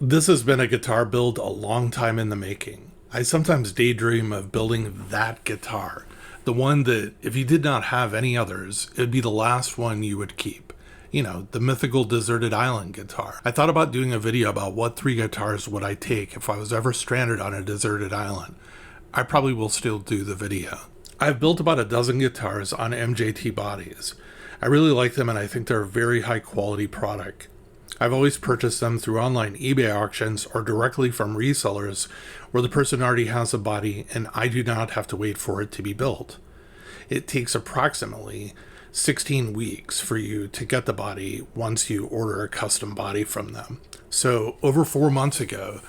This has been a guitar build a long time in the making. I sometimes daydream of building that guitar. The one that, if you did not have any others, it'd be the last one you would keep. You know, the mythical deserted island guitar. I thought about doing a video about what 3 guitars would I take if I was ever stranded on a deserted island. I probably will still do the video. I've built about a dozen guitars on MJT bodies. I really like them and I think they're a very high quality product. I've always purchased them through online eBay auctions or directly from resellers where the person already has a body and I do not have to wait for it to be built. It takes approximately 16 weeks for you to get the body once you order a custom body from them. So over 4 months ago,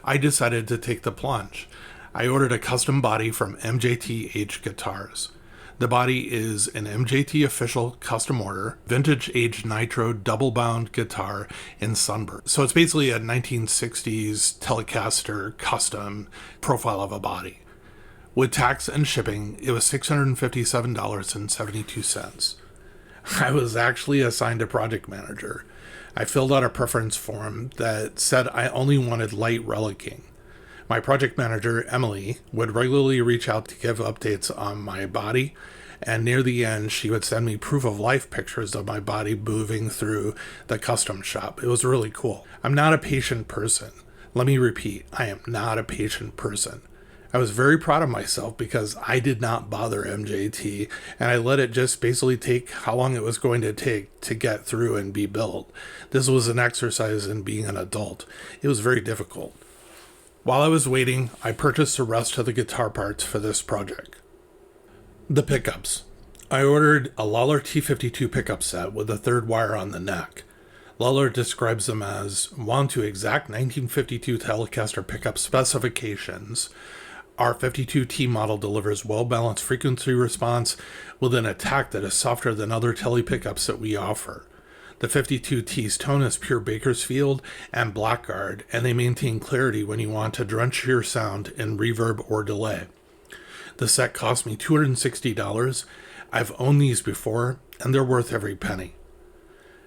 I decided to take the plunge. I ordered a custom body from MJT Aged Guitars. The body is an MJT official custom order, vintage aged Nitro double bound guitar in Sunburst. So it's basically a 1960s Telecaster custom profile of a body. With tax and shipping, it was $657.72. I was actually assigned a project manager. I filled out a preference form that said I only wanted light relicking. My project manager, Emily, would regularly reach out to give updates on my body, and near the end, she would send me proof of life pictures of my body moving through the custom shop. It was really cool. I'm not a patient person. Let me repeat, I am not a patient person. I was very proud of myself because I did not bother MJT, and I let it just basically take how long it was going to take to get through and be built. This was an exercise in being an adult. It was very difficult. While I was waiting, I purchased the rest of the guitar parts for this project. The pickups. I ordered a Lawler T52 pickup set with a 3rd wire on the neck. Lawler describes them as wound to exact 1952 Telecaster pickup specifications. Our 52T model delivers well-balanced frequency response with an attack that is softer than other Tele pickups that we offer. The 52T's tone is pure Bakersfield and Blackguard, and they maintain clarity when you want to drench your sound in reverb or delay. The set cost me $260. I've owned these before, and they're worth every penny.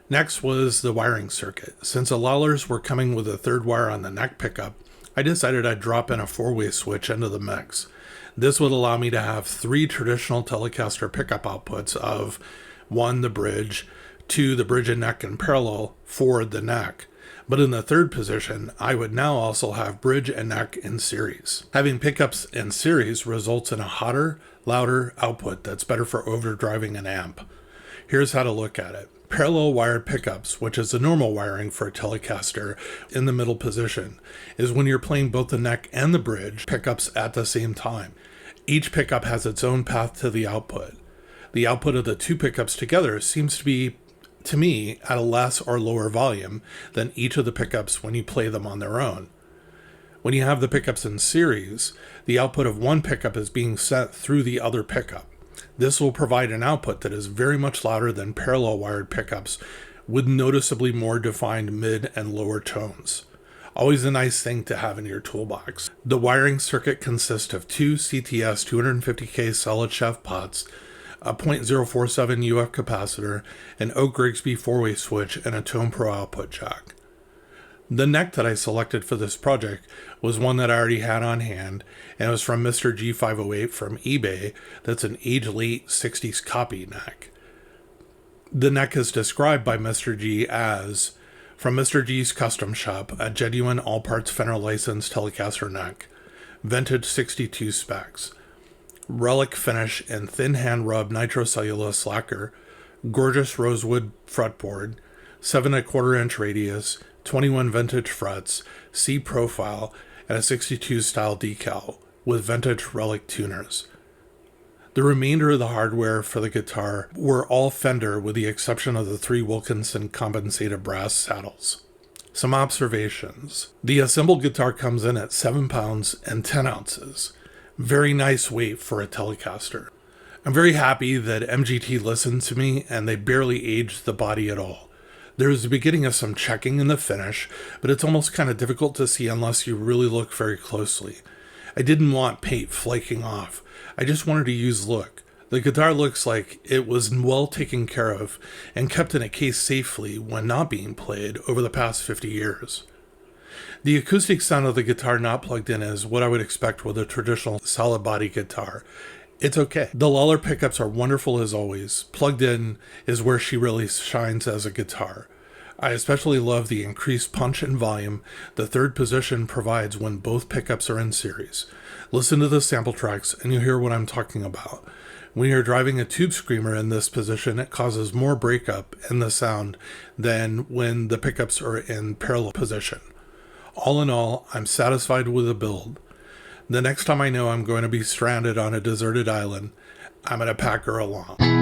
Next was the wiring circuit. Since the Lawlers were coming with a 3rd wire on the neck pickup, I decided I'd drop in a 4-way switch into the mix. This would allow me to have 3 traditional Telecaster pickup outputs of 1, the bridge, 2, the bridge and neck in parallel, 4, the neck. But in the 3rd position, I would now also have bridge and neck in series. Having pickups in series results in a hotter, louder output that's better for overdriving an amp. Here's how to look at it. Parallel wired pickups, which is the normal wiring for a Telecaster in the middle position, is when you're playing both the neck and the bridge pickups at the same time. Each pickup has its own path to the output. The output of the 2 pickups together seems to be, to me, at a less or lower volume than each of the pickups when you play them on their own. When you have the pickups in series, the output of one pickup is being sent through the other pickup. This will provide an output that is very much louder than parallel wired pickups with noticeably more defined mid and lower tones. Always a nice thing to have in your toolbox. The wiring circuit consists of 2 CTS 250K solid shaft pots, a .047 UF capacitor, an Oak Grigsby 4-way switch, and a Tone Pro output jack. The neck that I selected for this project was one that I already had on hand, and it was from Mr. G508 from eBay. That's an aged late 60s copy neck. The neck is described by Mr. G as, from Mr. G's custom shop, a genuine all parts Fender licensed Telecaster neck, vintage 62 specs, relic finish in thin hand rub nitrocellulose lacquer, gorgeous rosewood fretboard, 7¼ inch radius, 21 vintage frets, C profile, and a 62 style decal with vintage relic tuners. The remainder of the hardware for the guitar were all Fender with the exception of the 3 Wilkinson compensated brass saddles. Some observations. The assembled guitar comes in at 7 pounds and 10 ounces. Very nice weight for a Telecaster. I'm very happy that MJT listened to me and they barely aged the body at all. There's the beginning of some checking in the finish, but it's almost kind of difficult to see unless you really look very closely. I didn't want paint flaking off. I just wanted to use look. The guitar looks like it was well taken care of and kept in a case safely when not being played over the past 50 years. The acoustic sound of the guitar not plugged in is what I would expect with a traditional solid body guitar. It's okay. The Lawler pickups are wonderful as always. Plugged in is where she really shines as a guitar. I especially love the increased punch and volume the third position provides when both pickups are in series. Listen to the sample tracks and you'll hear what I'm talking about. When you're driving a tube screamer in this position, it causes more breakup in the sound than when the pickups are in parallel position. All in all, I'm satisfied with the build. The next time I know I'm going to be stranded on a deserted island, I'm going to pack her along.